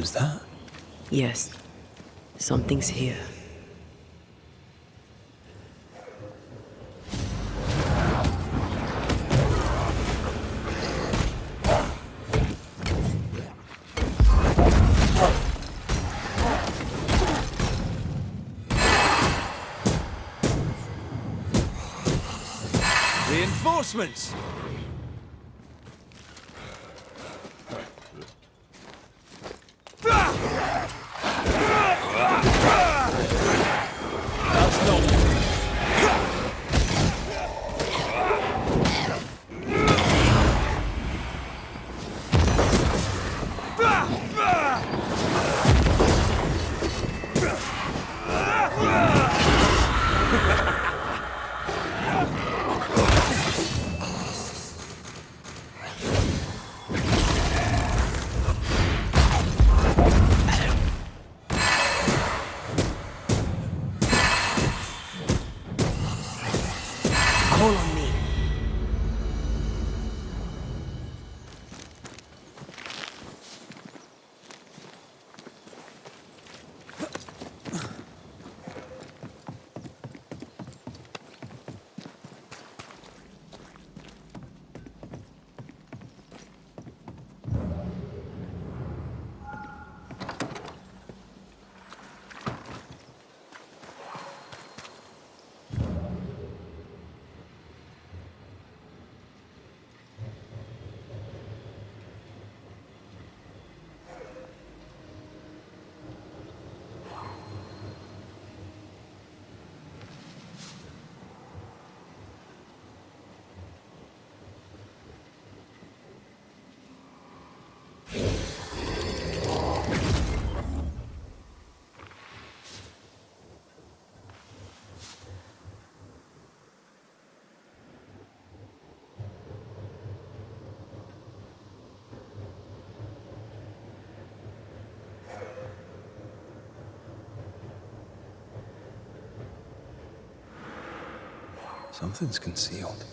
Who's that? Yes. Something's here. Reinforcements! That's not... Call on me. Something's concealed.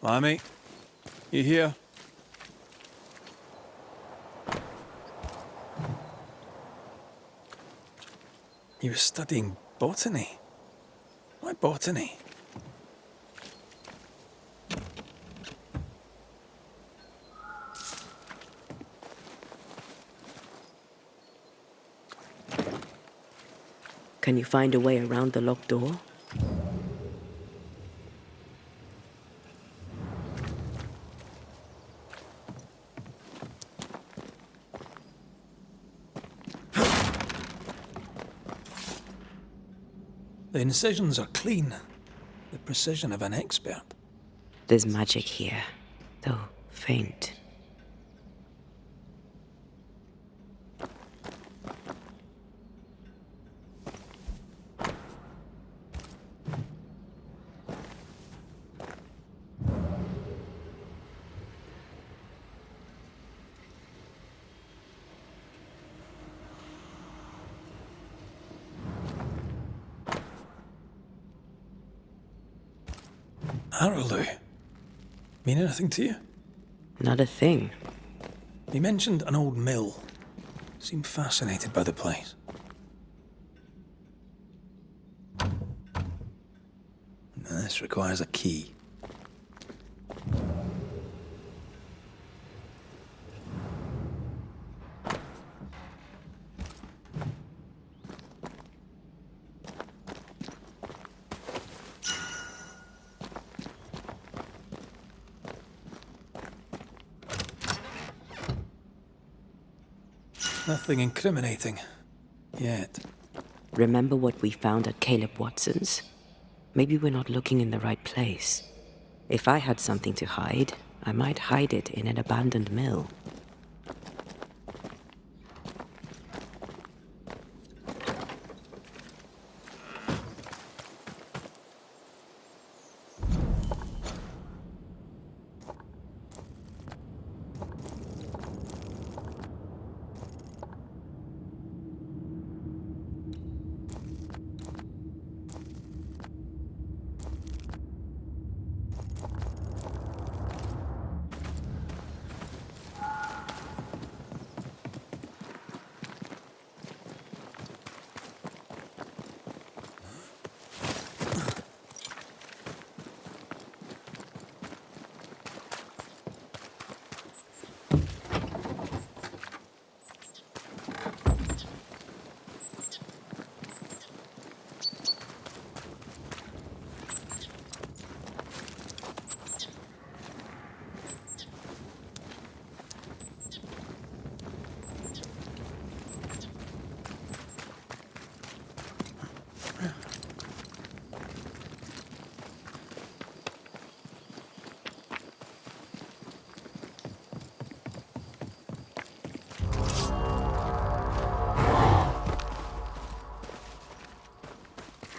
Limey, you here? He was studying botany. Why botany? Can you find a way around the locked door? The incisions are clean. The precision of an expert. There's magic here, though faint. Arrowloo. Mean anything to you? Not a thing. He mentioned an old mill. Seemed fascinated by the place. This requires a key. Nothing incriminating. Yet. Remember what we found at Caleb Watson's? Maybe we're not looking in the right place. If I had something to hide, I might hide it in an abandoned mill.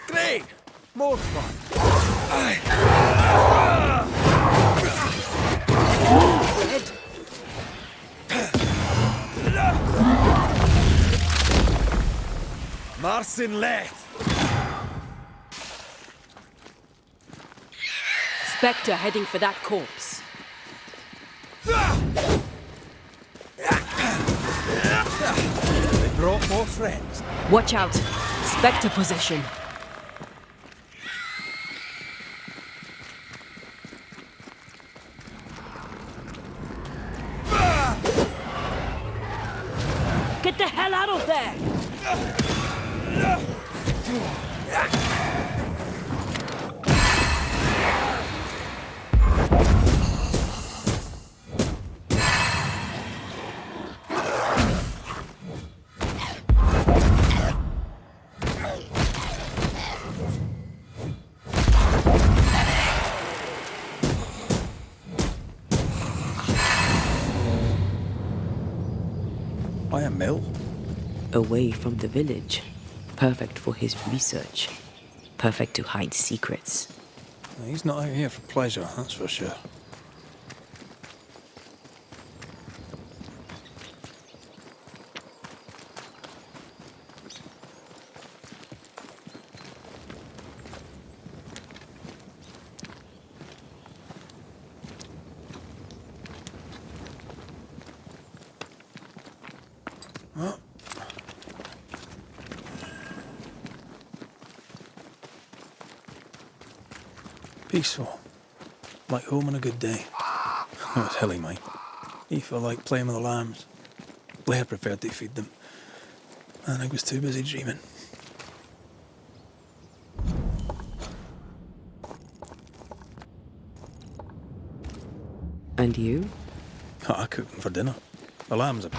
Great! More fun. Marcin Let! Spectre heading for that corpse. They brought more friends. Watch out. Spectre possession. Get the hell out of there! Why a mill? Away from the village. Perfect for his research. Perfect to hide secrets. He's not out here for pleasure, that's for sure. Peaceful. Like home on a good day. Oh, it's hilly, mate. He felt like playing with the lambs. Blair preferred to feed them. And I was too busy dreaming. And you? I cooked them for dinner. The lambs are...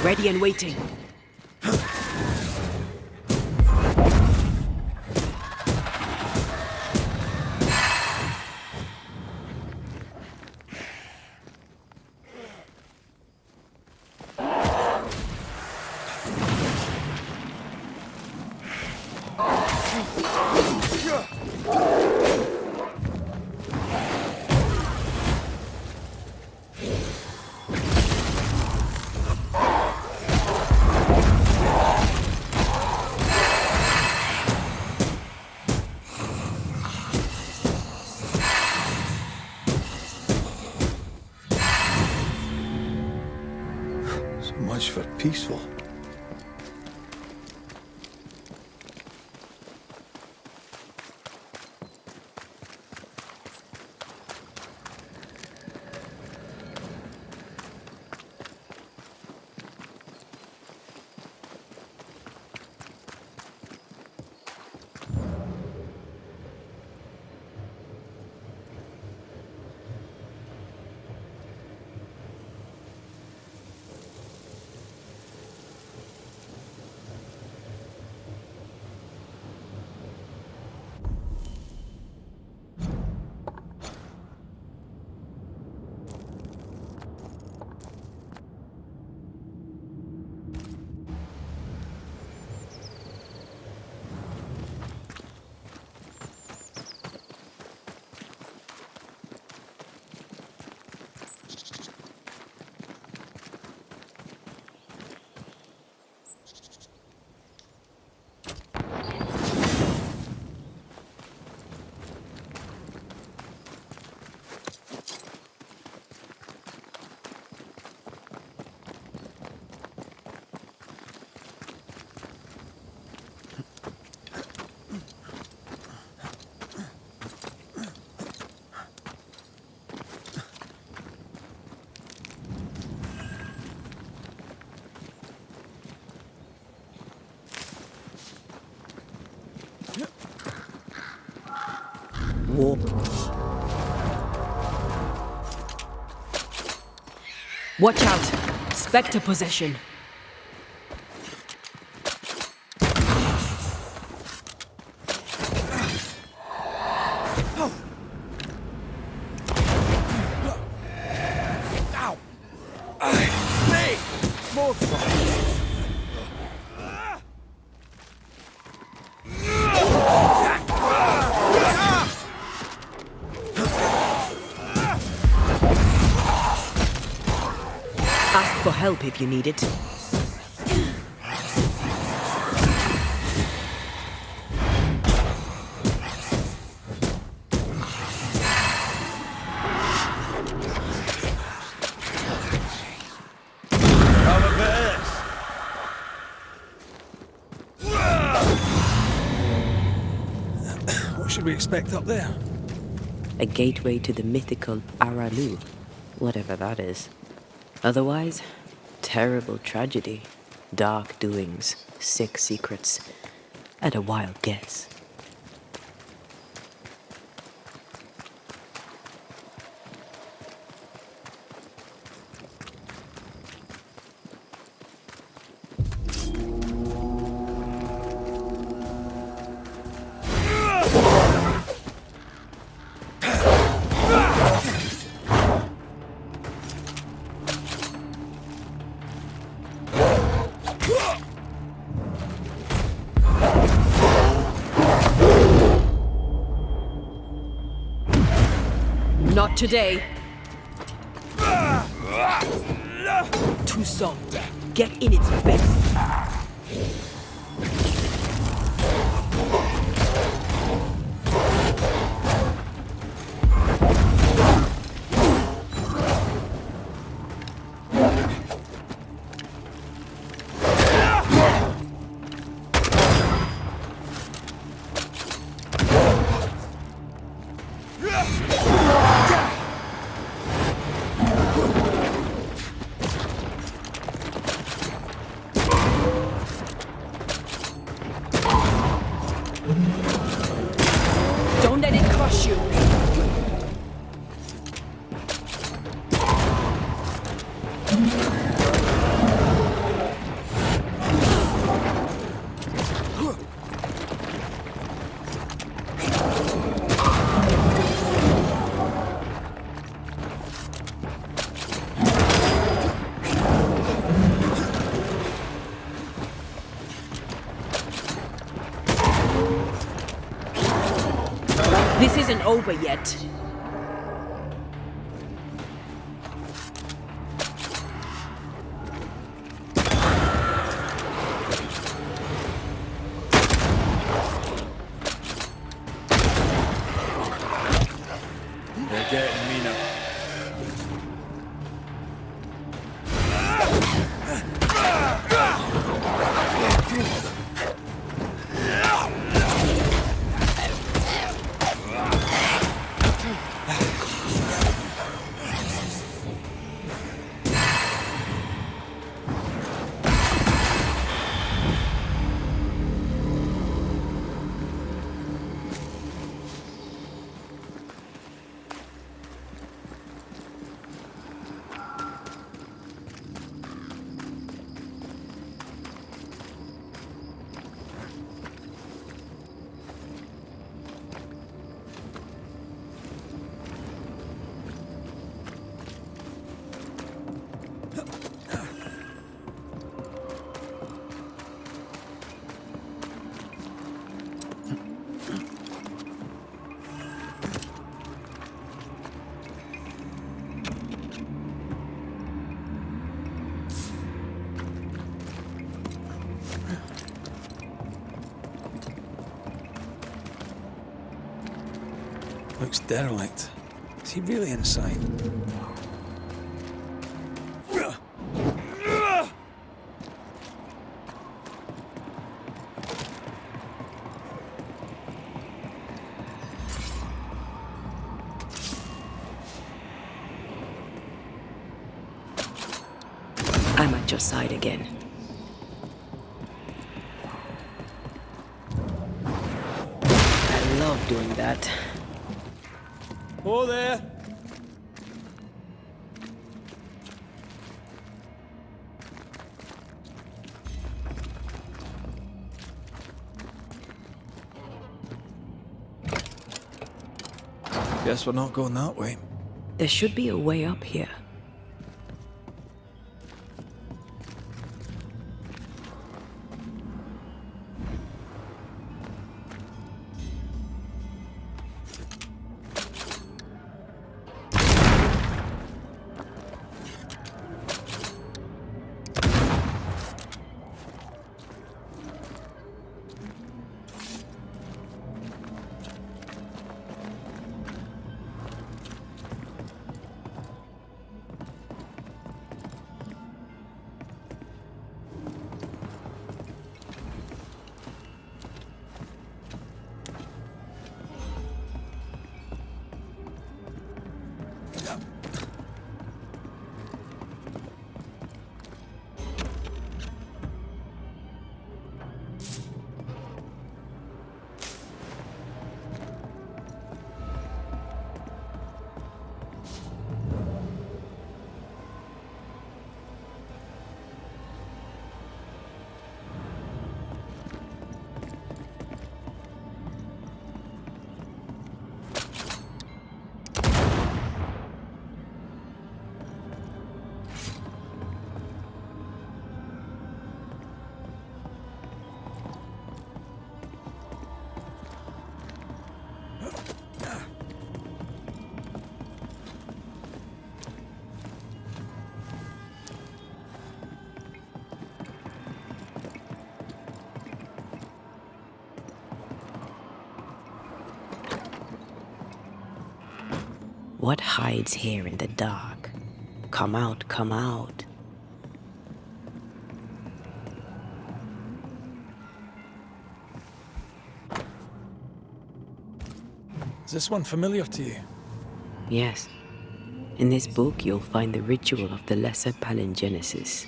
Ready and waiting. English for peaceful. War. Watch out! Spectre possession. More fire. Ask for help if you need it. What should we expect up there? A gateway to the mythical Aralu, whatever that is. Otherwise, terrible tragedy, dark doings, sick secrets, and a wild guess. Not today. Too soft. Get in its base. Don't let it crush you. This isn't over yet. They're getting me now. Looks derelict. Is he really inside? I'm at your side again. I love doing that. Oh, there. Guess we're not going that way. There should be a way up here. What hides here in the dark? Come out, come out. Is this one familiar to you? Yes. In this book, you'll find the ritual of the Lesser Palingenesis.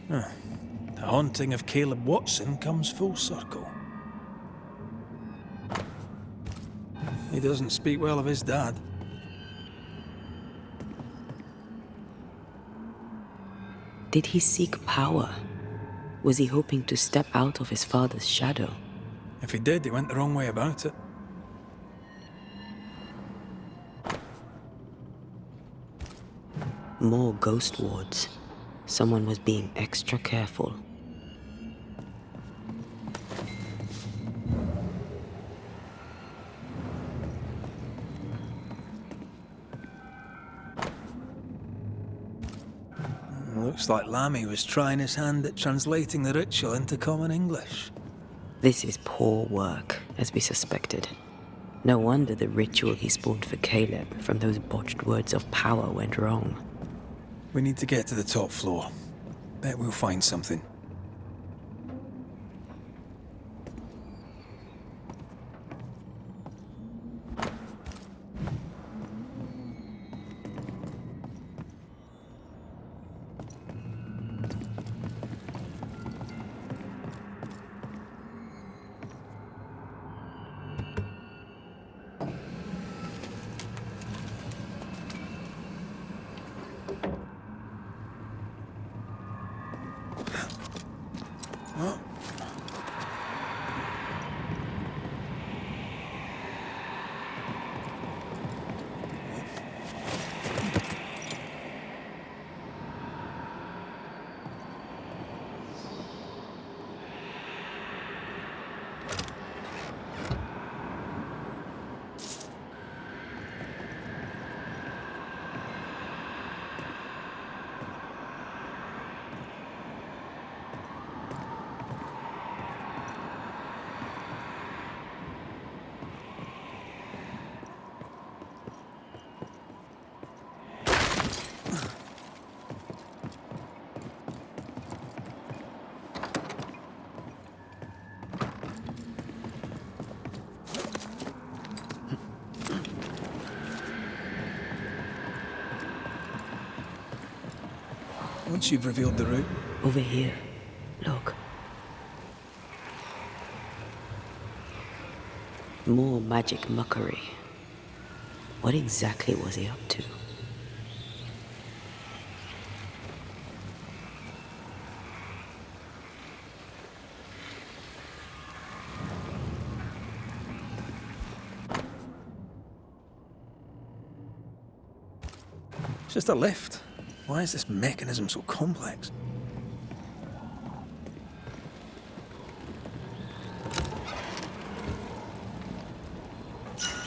The haunting of Caleb Watson comes full circle. He doesn't speak well of his dad. Did he seek power? Was he hoping to step out of his father's shadow? If he did, he went the wrong way about it. More ghost wards. Someone was being extra careful. Looks like Lammy was trying his hand at translating the ritual into common English. This is poor work, as we suspected. No wonder the ritual he spawned for Caleb from those botched words of power went wrong. We need to get to the top floor. Bet we'll find something. once you've revealed the route. Over here. Look. More magic muckery. What exactly was he up to? It's just a lift. Why is this mechanism so complex?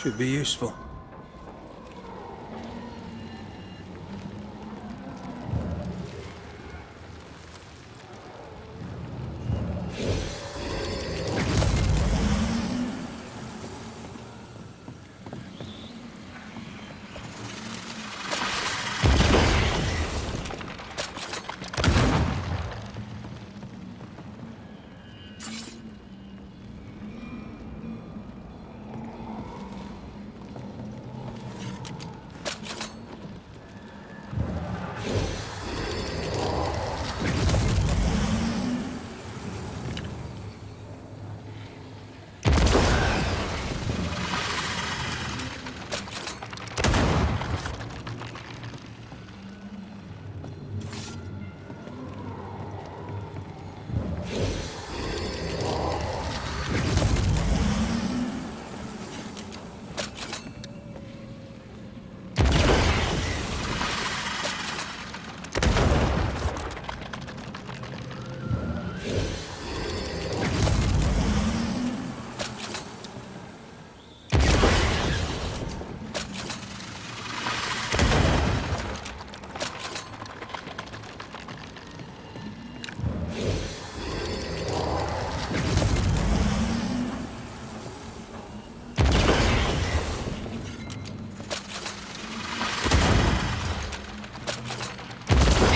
Should be useful.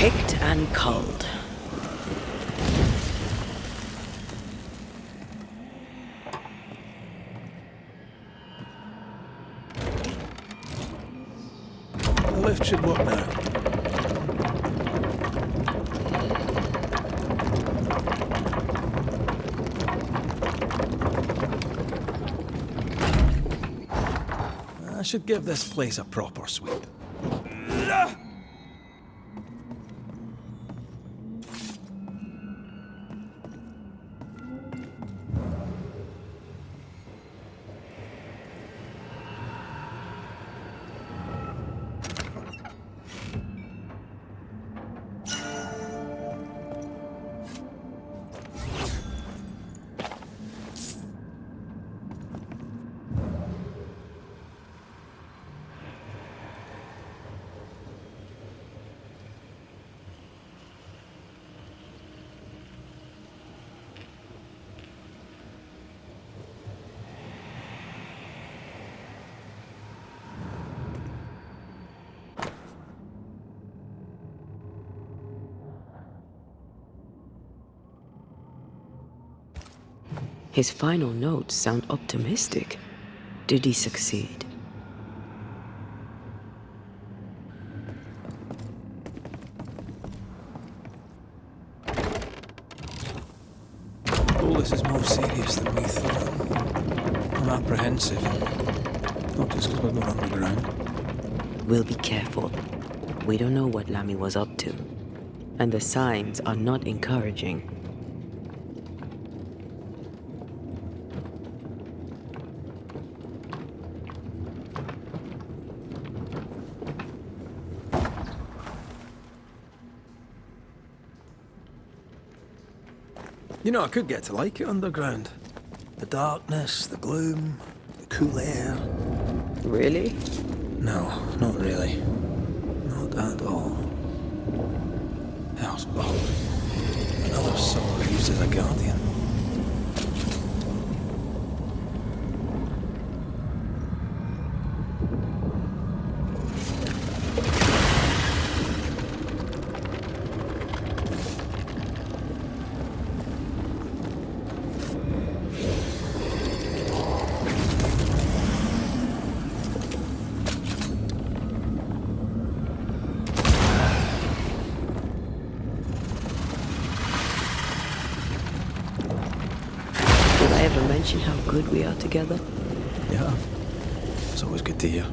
Picked and culled. The lift should work now. I should give this place a proper sweep. His final notes sound optimistic. Did he succeed? All this is more serious than we thought. I'm apprehensive. Not just because we're going underground. We'll be careful. We don't know what Lammy was up to. And the signs are not encouraging. You know, I could get to like it underground. The darkness, the gloom, the cool air. Really? No, not really. Not at all. Houseboat. Another soul used as a guardian. mention how good we are together? Yeah. It's always good to hear.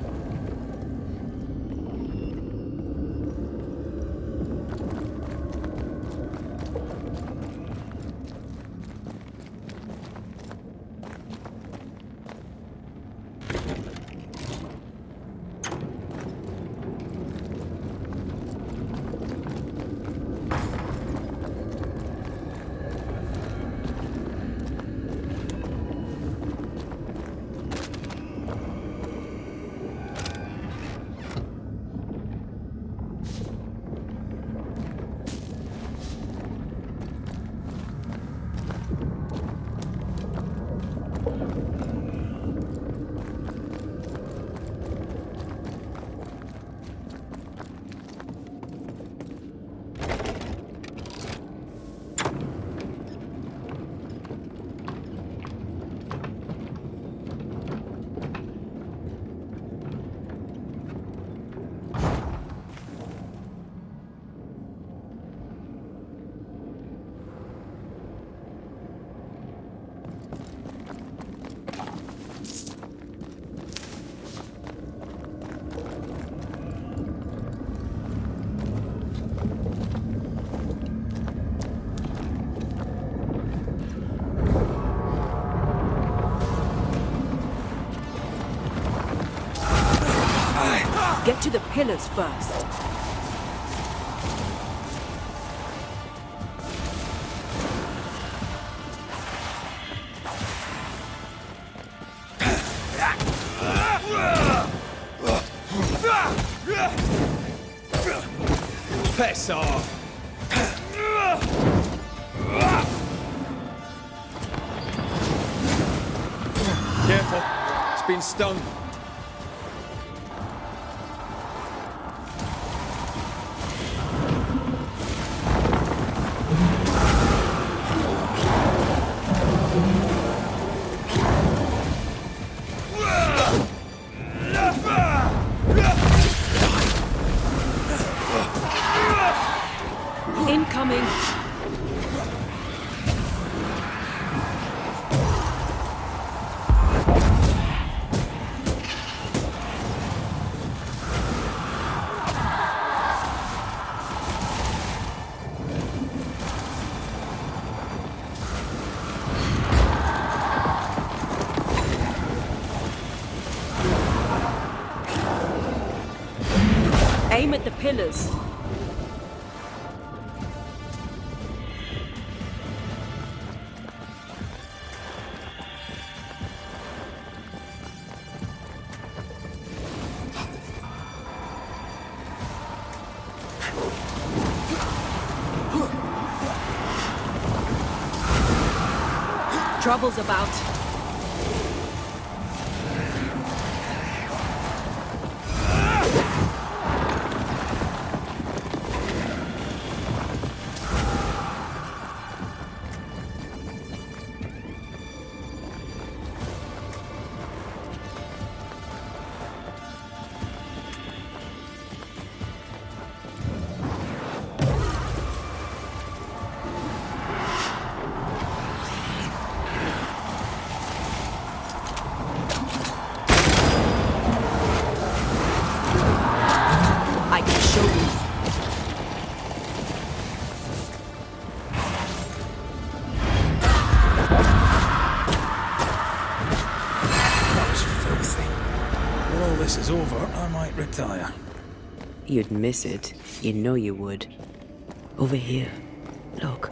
Get to the pillars first. Piss off! Careful, it's been stung. Incoming. Aim at the pillars. Trouble's about. I can show you. That was filthy. When all this is over, I might retire. You'd miss it. You know you would. Over here. Look.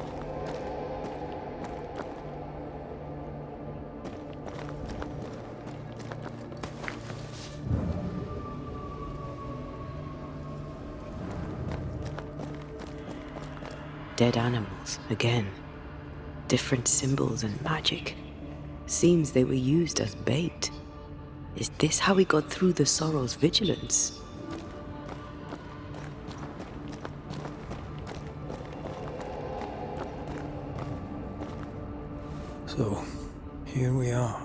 Dead animals, again. Different symbols and magic. Seems they were used as bait. Is this how we got through the Sorrow's vigilance? So, here we are.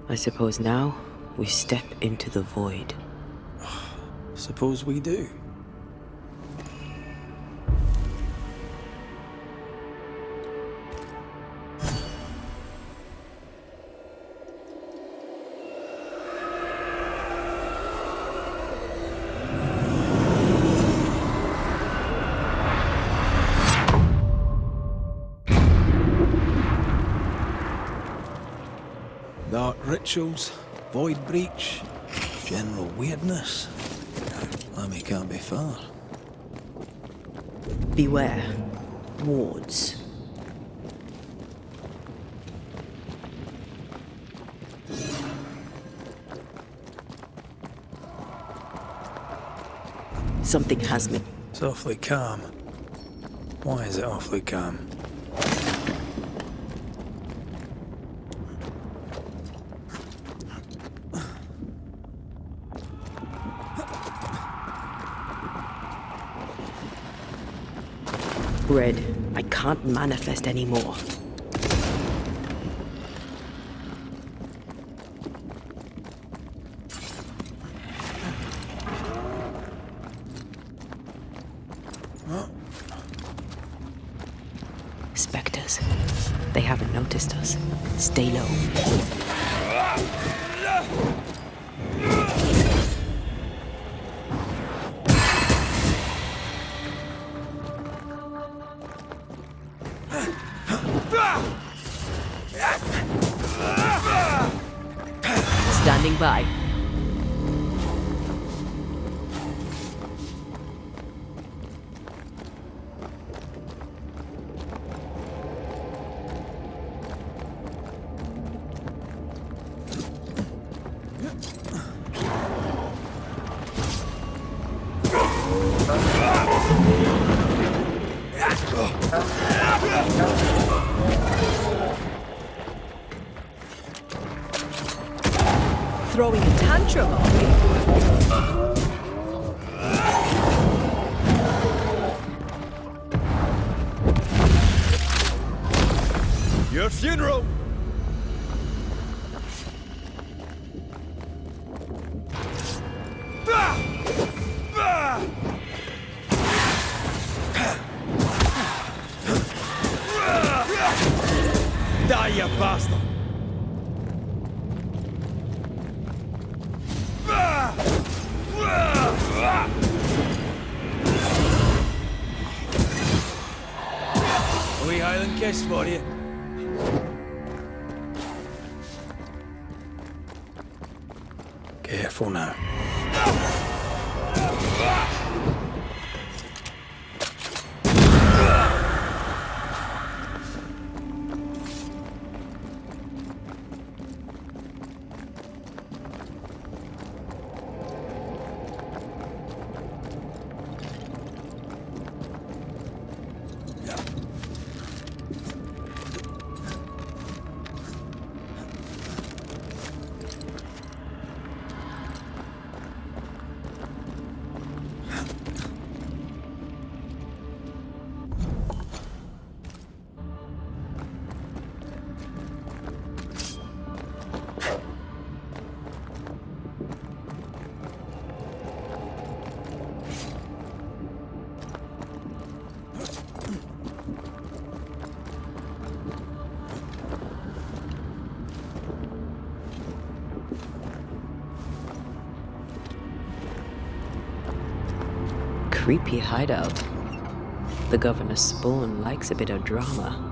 I suppose now we step into the void. Suppose we do. rituals, void breach, general weirdness. Lammy can't be far. Beware. Wards. Something has me. It's awfully calm. Why is it awfully calm? Red, I can't manifest anymore. Spectres. They haven't noticed us. Stay low. Standing by. Throwing a tantrum, are we? Your funeral! Die, you bastard! A wee Highland kiss for you. Careful now. Creepy hideout. The governor's spawn likes a bit of drama.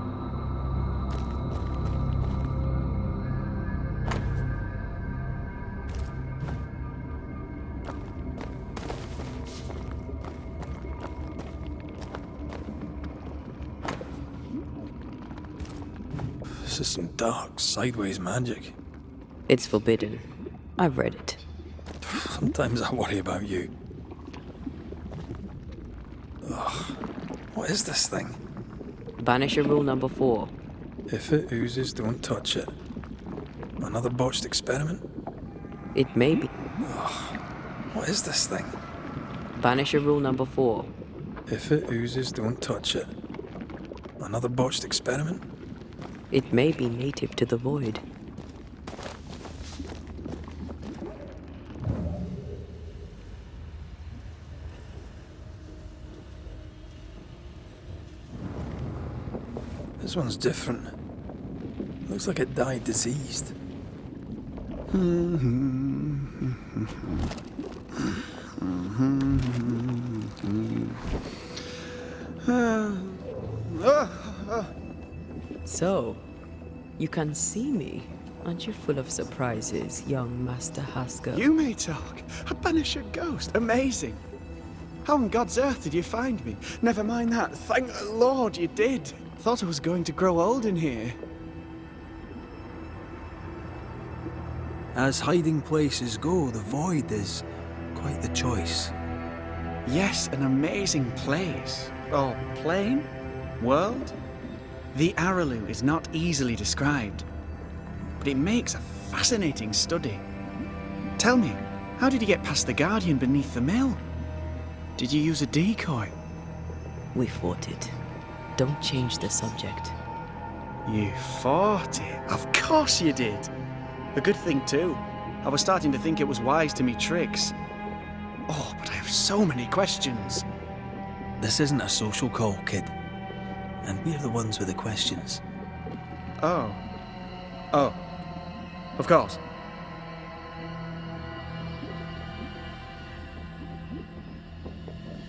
This is some dark, sideways magic. It's forbidden. I've read it. Sometimes I worry about you. Ugh. What is this thing? Banisher rule number 4. If it oozes, don't touch it. Another botched experiment? It may be. What is this thing? Banisher rule number 4. If it oozes, don't touch it. Another botched experiment? It may be native to the void. This one's different. Looks like it died diseased. So, you can see me. Aren't you full of surprises, young Master Haskell? You may talk. A Banisher ghost. Amazing. How on God's earth did you find me? Never mind that. Thank the Lord you did. Thought I was going to grow old in here. As hiding places go, the Void is quite the choice. Yes, an amazing place. Or plane? World? The Araloo is not easily described, but it makes a fascinating study. Tell me, how did you get past the Guardian beneath the mill? Did you use a decoy? We fought it. Don't change the subject. You fought it? Of course you did. A good thing too. I was starting to think it was wise to me tricks. Oh, but I have so many questions. This isn't a social call, kid. And we're the ones with the questions. Oh. Oh. Of course.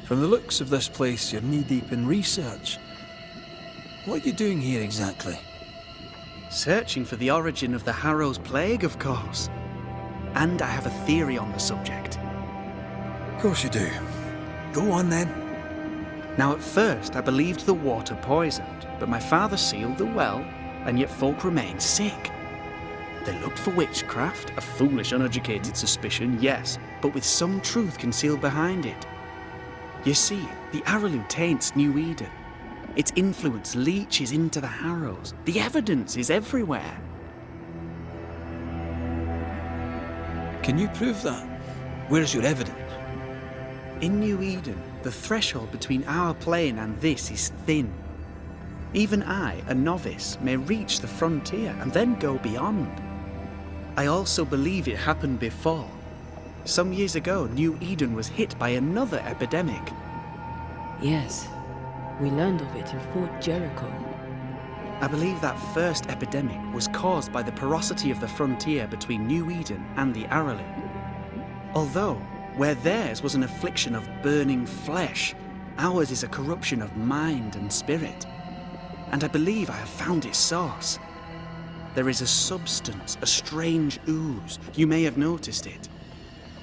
From the looks of this place, you're knee-deep in research. What are you doing here exactly? Searching for the origin of the Harrow's plague, of course. And I have a theory on the subject. Of course you do. Go on then. Now, at first, I believed the water poisoned, but my father sealed the well, and yet folk remained sick. They looked for witchcraft, a foolish, uneducated suspicion, yes, but with some truth concealed behind it. You see, the Araloo taints New Eden. Its influence leaches into the Harrows. The evidence is everywhere. Can you prove that? Where's your evidence? In New Eden, the threshold between our plane and this is thin. Even I, a novice, may reach the frontier and then go beyond. I also believe it happened before. Some years ago, New Eden was hit by another epidemic. Yes, we learned of it in Fort Jericho. I believe that first epidemic was caused by the porosity of the frontier between New Eden and the Araloo. Although, where theirs was an affliction of burning flesh, ours is a corruption of mind and spirit. And I believe I have found its source. There is a substance, a strange ooze. You may have noticed it.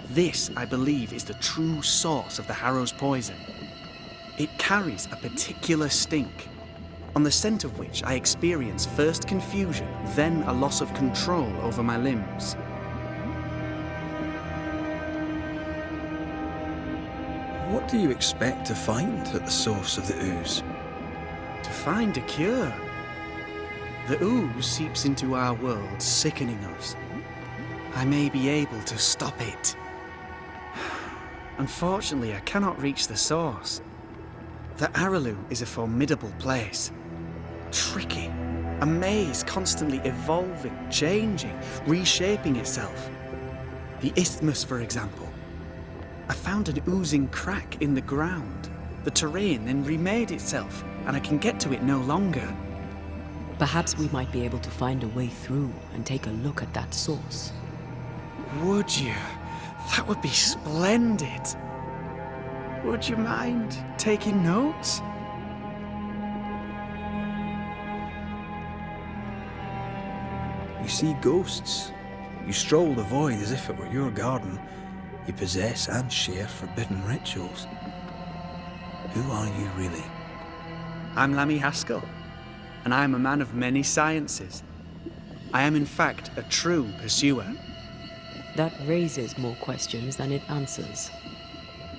This, I believe, is the true source of the Harrow's poison. It carries a particular stink, on the scent of which I experience first confusion, then a loss of control over my limbs. What do you expect to find at the source of the ooze? To find a cure. The ooze seeps into our world, sickening us. I may be able to stop it. Unfortunately, I cannot reach the source. The Araloo is a formidable place. Tricky. A maze constantly evolving, changing, reshaping itself. The isthmus, for example. I found an oozing crack in the ground. The terrain then remade itself, and I can get to it no longer. Perhaps we might be able to find a way through and take a look at that source. Would you? That would be splendid. Would you mind taking notes? You see ghosts. You stroll the void as if it were your garden. You possess and share forbidden rituals. Who are you really? I'm Lammy Haskell, and I am a man of many sciences. I am in fact a true pursuer. That raises more questions than it answers.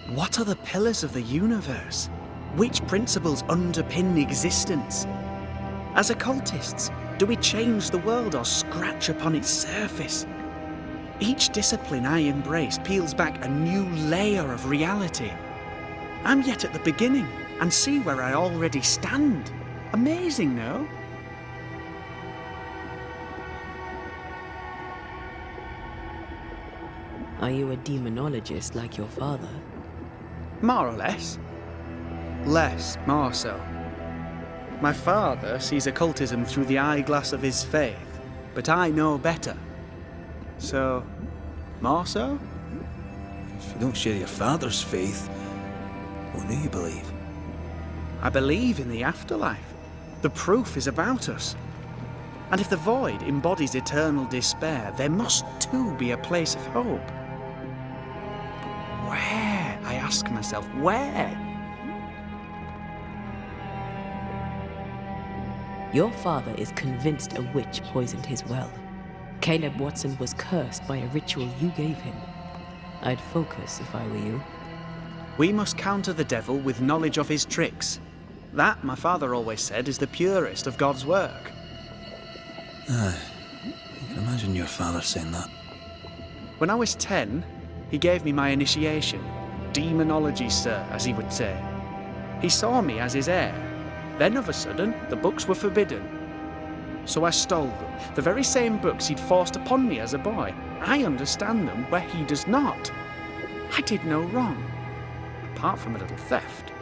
What are the pillars of the universe? Which principles underpin existence? As occultists, do we change the world or scratch upon its surface? Each discipline I embrace peels back a new layer of reality. I'm yet at the beginning, and see where I already stand. Amazing, no? Are you a demonologist like your father? More or less. More so. My father sees occultism through the eyeglass of his faith, but I know better. So, more so? If you don't share your father's faith, what do you believe? I believe in the afterlife. The proof is about us. And if the void embodies eternal despair, there must too be a place of hope. But where, I ask myself, where? Your father is convinced a witch poisoned his well. Caleb Watson was cursed by a ritual you gave him. I'd focus if I were you. We must counter the devil with knowledge of his tricks. That, my father always said, is the purest of God's work. Aye. You can imagine your father saying that. When I was 10, he gave me my initiation. Demonology, sir, as he would say. He saw me as his heir. Then, of a sudden, the books were forbidden. So I stole them, the very same books he'd forced upon me as a boy. I understand them where he does not. I did no wrong, apart from a little theft.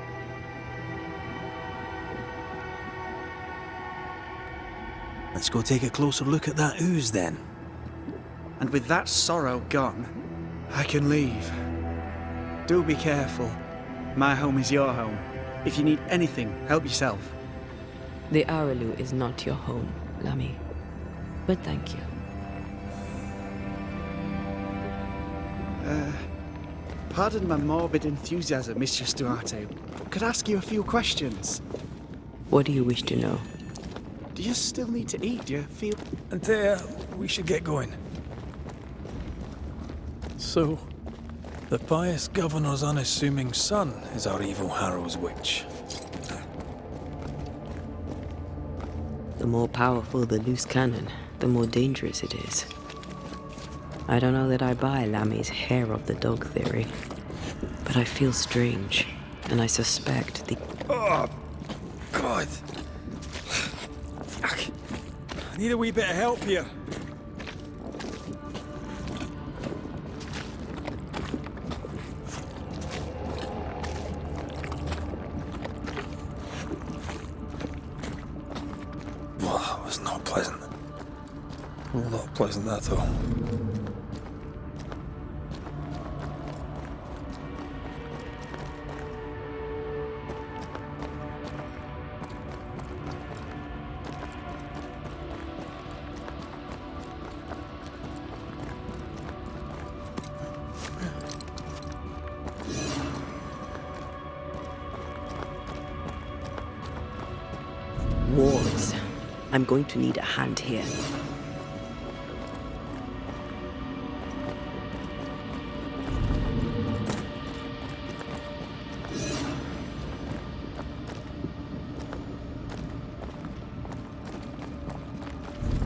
Let's go take a closer look at that ooze then. And with that sorrow gone, I can leave. Do be careful. My home is your home. If you need anything, help yourself. The Aralu is not your home, Lammy. But thank you. Pardon my morbid enthusiasm, Mistress Duarte. Could I ask you a few questions? What do you wish to know? Do you still need to eat? Do you feel... Antea, we should get going. So, the pious governor's unassuming son is our evil Harrow's witch. The more powerful the loose cannon, the more dangerous it is. I don't know that I buy Lammy's hair of the dog theory, but I feel strange, and I suspect the... Oh, God. I need a wee bit of help here. Well, that was not pleasant. Well, not pleasant at all. Wards. I'm going to need a hand here.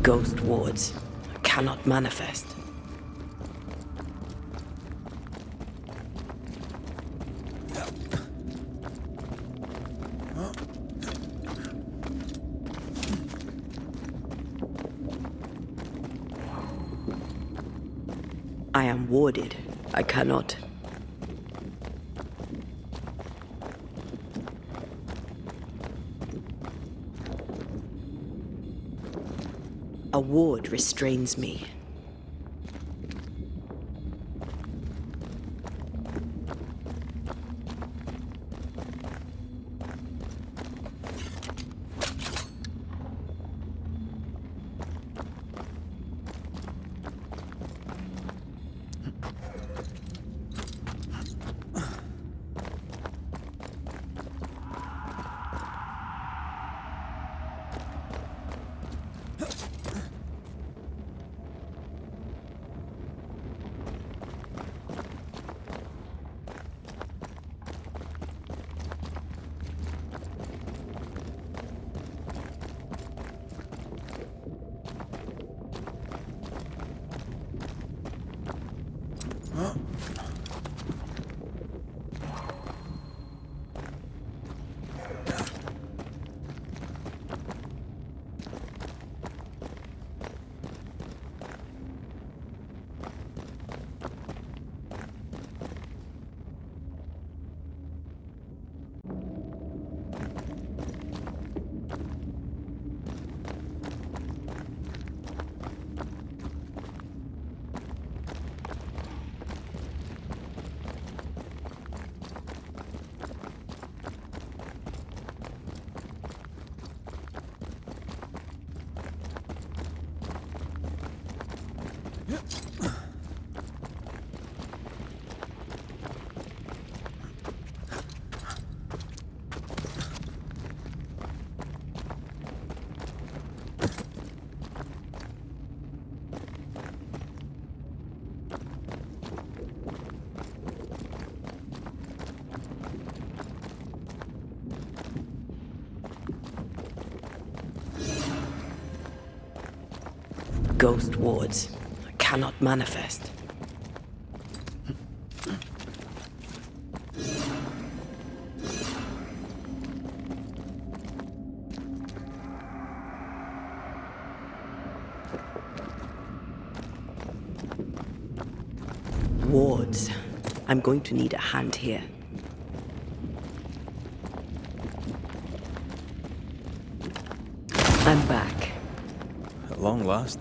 Ghost wards cannot manifest. I am warded. I cannot. A ward restrains me. Ghost wards cannot manifest. Wards. I'm going to need a hand here. I'm back. At long last.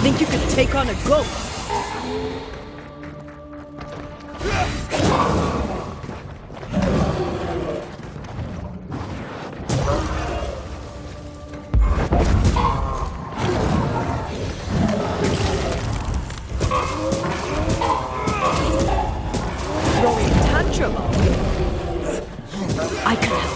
Think you could take on a ghost? Throwing a tantrum, are we? I can help.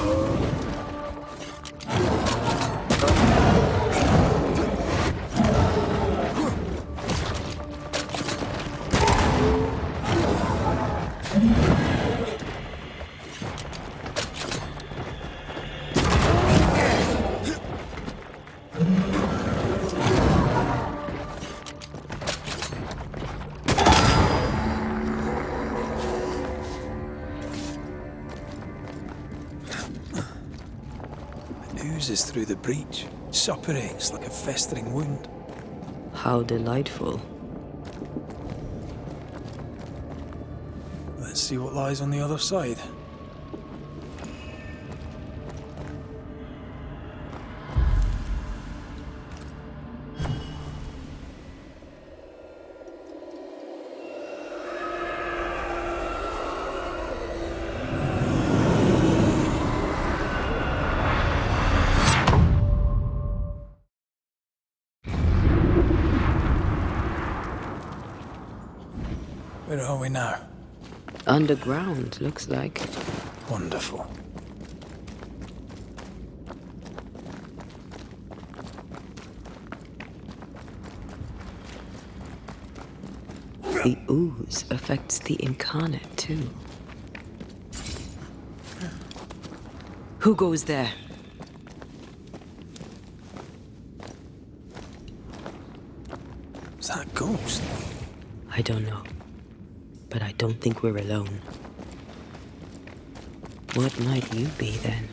Oozes through the breach, suppurates like a festering wound. How delightful. Let's see what lies on the other side. Where are we now? Underground, looks like. Wonderful. The ooze affects the incarnate, too. Who goes there? Is that a ghost? I don't know. But I don't think we're alone. What might you be, then?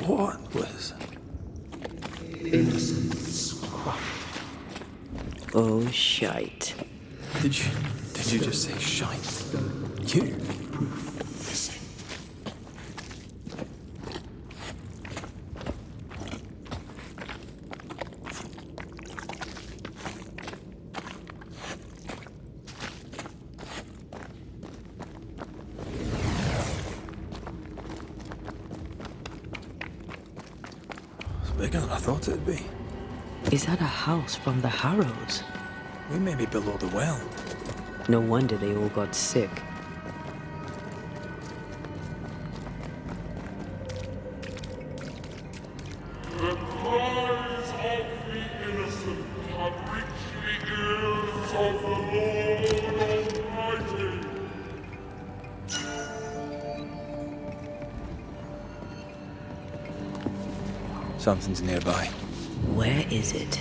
What was... Oh, shite. Did you just say shite? You? Bigger than I thought it'd be. Is that a house from the Harrows? We may be below the well. No wonder they all got sick. The cries of the innocent have reached the ears of the Lord Almighty. Something's nearby. Where is it?